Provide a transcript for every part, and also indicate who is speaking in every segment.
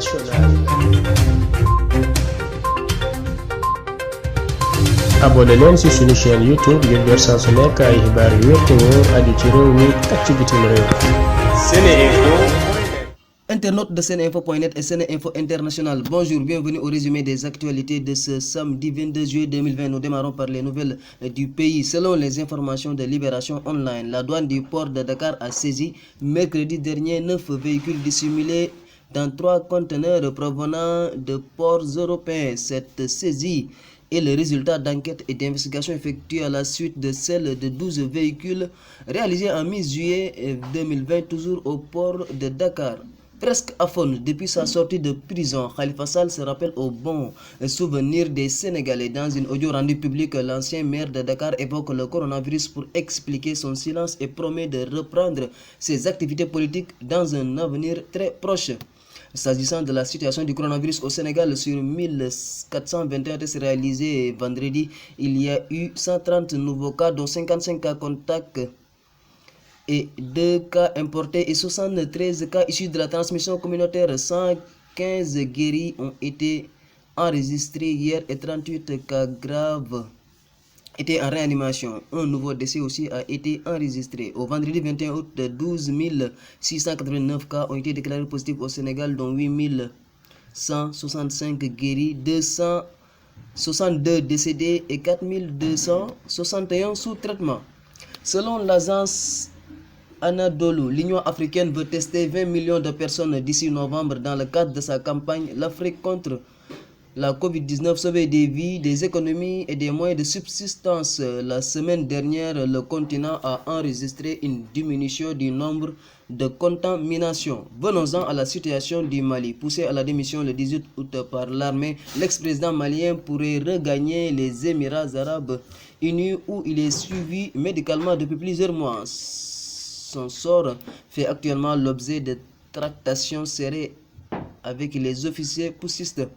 Speaker 1: internationale. abonné leen ci suñu chaîne YouTube ngir jot saa su nekk ay xibaar yu wér te wóor aju ci réew mi ak ci bitim réew.
Speaker 2: Internautes de Seneinfo.net et Seneinfo International, bonjour, bienvenue au résumé des actualités de ce samedi 22 juillet 2020. Nous démarrons par les nouvelles du pays. Selon les informations de Libération Online, la douane du port de Dakar a saisi mercredi dernier 9 véhicules dissimulés dans 3 conteneurs provenant de ports européens. Cette saisie est le résultat d'enquêtes et d'investigations effectuées à la suite de celle de 12 véhicules réalisées en mi-juillet 2020, toujours au port de Dakar. Presque aphone depuis sa sortie de prison, Khalifa Sall se rappelle au bon souvenir des Sénégalais. Dans une audio rendue publique, l'ancien maire de Dakar évoque le coronavirus pour expliquer son silence et promet de reprendre ses activités politiques dans un avenir très proche. S'agissant de la situation du coronavirus au Sénégal, sur 1421 tests réalisés vendredi, il y a eu 130 nouveaux cas, dont 55 cas contacts et 2 cas importés et 73 cas issus de la transmission communautaire. 115 guéris ont été enregistrés hier et 38 cas graves étaient en réanimation. Un nouveau décès aussi a été enregistré. Au vendredi 21 août, 12 689 cas ont été déclarés positifs au Sénégal, dont 8 165 guéris, 262 décédés et 4 261 sous traitement. Selon l'agence Anadolu, l'Union africaine veut tester 20 millions de personnes d'ici novembre dans le cadre de sa campagne L'Afrique contre la Covid-19, sauver des vies, des économies et des moyens de subsistance. La semaine dernière, le continent a enregistré une diminution du nombre de contaminations. Venons-en à la situation du Mali. Poussé à la démission le 18 août par l'armée, l'ex-président malien pourrait regagner les Émirats arabes unis où il est suivi médicalement depuis plusieurs mois. Son sort fait actuellement l'objet de tractations serrées avec les officiers poussistes.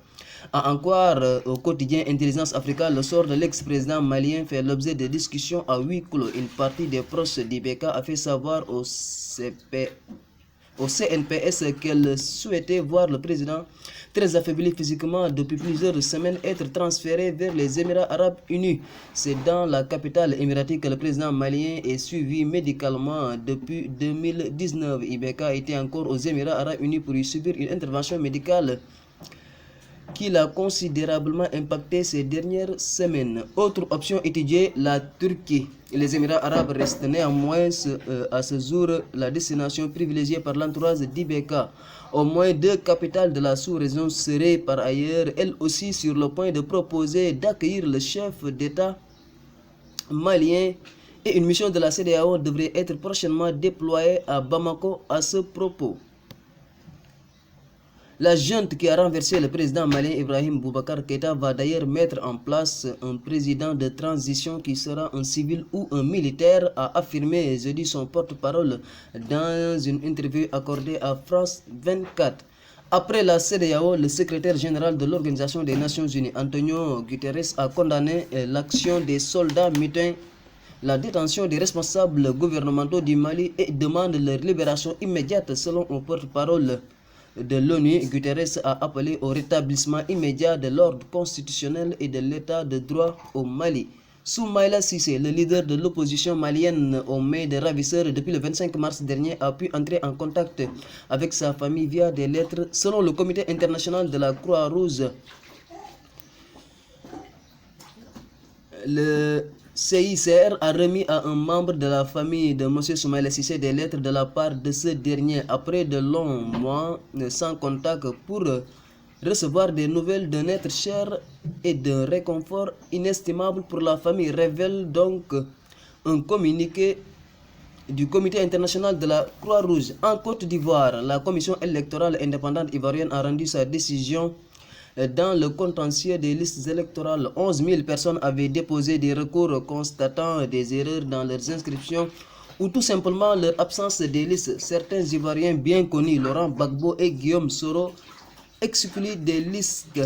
Speaker 2: À en croire au quotidien Intelligence Africa, le sort de l'ex-président malien fait l'objet de discussions à huis clos. Une partie des proches d'Ibk a fait savoir au CNPS qu'elle souhaitait voir le président, très affaibli physiquement depuis plusieurs semaines, être transféré vers les Émirats arabes unis. C'est dans la capitale émiratique que le président malien est suivi médicalement depuis 2019. Ibk était encore aux Émirats arabes unis pour y subir une intervention médicale qui l'a considérablement impacté ces dernières semaines. Autre option étudiée, la Turquie. Les Émirats arabes restent néanmoins à ce jour la destination privilégiée par l'entourage d'Ibk. Au moins 2 capitales de la sous-région seraient par ailleurs elles aussi sur le point de proposer d'accueillir le chef d'État malien, et une mission de la CEDEAO devrait être prochainement déployée à Bamako à ce propos. La junte qui a renversé le président malien Ibrahim Boubacar Keïta va d'ailleurs mettre en place un président de transition qui sera un civil ou un militaire, a affirmé jeudi son porte-parole dans une interview accordée à France 24. Après la CEDEAO, le secrétaire général de l'Organisation des Nations Unies, Antonio Guterres, a condamné l'action des soldats mutins, la détention des responsables gouvernementaux du Mali et demande leur libération immédiate. Selon un porte-parole de l'ONU, Guterres a appelé au rétablissement immédiat de l'ordre constitutionnel et de l'état de droit au Mali. Soumaïla Cissé, le leader de l'opposition malienne aux mains des ravisseurs depuis le 25 mars dernier, a pu entrer en contact avec sa famille via des lettres. Selon le Comité international de la Croix-Rouge, le CICR a remis à un membre de la famille de M. Soumaïla Cissé des lettres de la part de ce dernier après de longs mois sans contact pour recevoir des nouvelles d'un être cher et d'un réconfort inestimable pour la famille, révèle donc un communiqué du Comité international de la Croix-Rouge. En Côte d'Ivoire, la commission électorale indépendante ivoirienne a rendu sa décision dans le contentieux des listes électorales. 11 000 personnes avaient déposé des recours constatant des erreurs dans leurs inscriptions ou tout simplement leur absence des listes. Certains Ivoiriens bien connus, Laurent Gbagbo et Guillaume Soro, exclus des listes,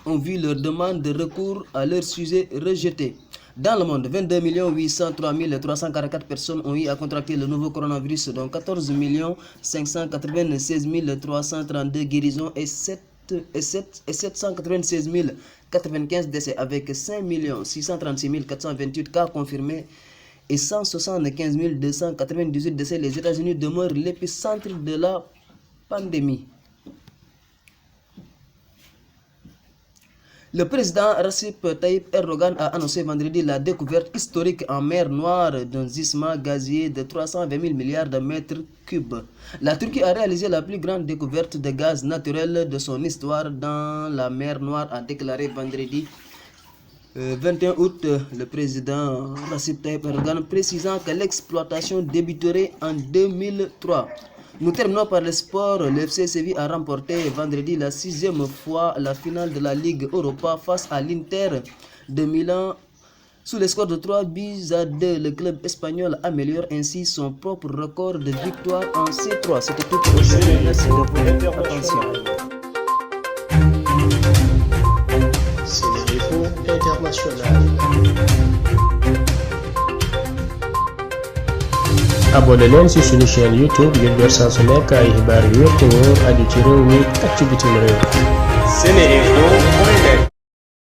Speaker 2: ont vu leur demande de recours à leur sujet rejetée. Dans le monde, 22 803 344 personnes ont eu à contracter le nouveau coronavirus, dont 14 596 332 guérisons et 796 095 décès, avec 5 636 428 cas confirmés et 175 298 décès. Les États-Unis demeurent l'épicentre de la pandémie. Le président Recep Tayyip Erdogan a annoncé vendredi la découverte historique en mer Noire d'un gisement gazier de 320 000 milliards de mètres cubes. La Turquie a réalisé la plus grande découverte de gaz naturel de son histoire dans la mer Noire, a déclaré vendredi 21 août le président Recep Tayyip Erdogan, précisant que l'exploitation débuterait en 2003. Nous terminons par le sport. Le FC Séville a remporté vendredi la 6e fois la finale de la Ligue Europa face à l'Inter de Milan sous le score de 3-2. Le club espagnol améliore ainsi son propre record de victoire en C3. C'était tout pour aujourd'hui. Merci de votre attention.
Speaker 1: SeneInfo International. abonné leen ci suñu chaîne YouTube ngir jot saa su nekk ay xibaar yu wér te wóor aju ci réew mi ak ci bitim réew.
Speaker 3: SeneInfo.net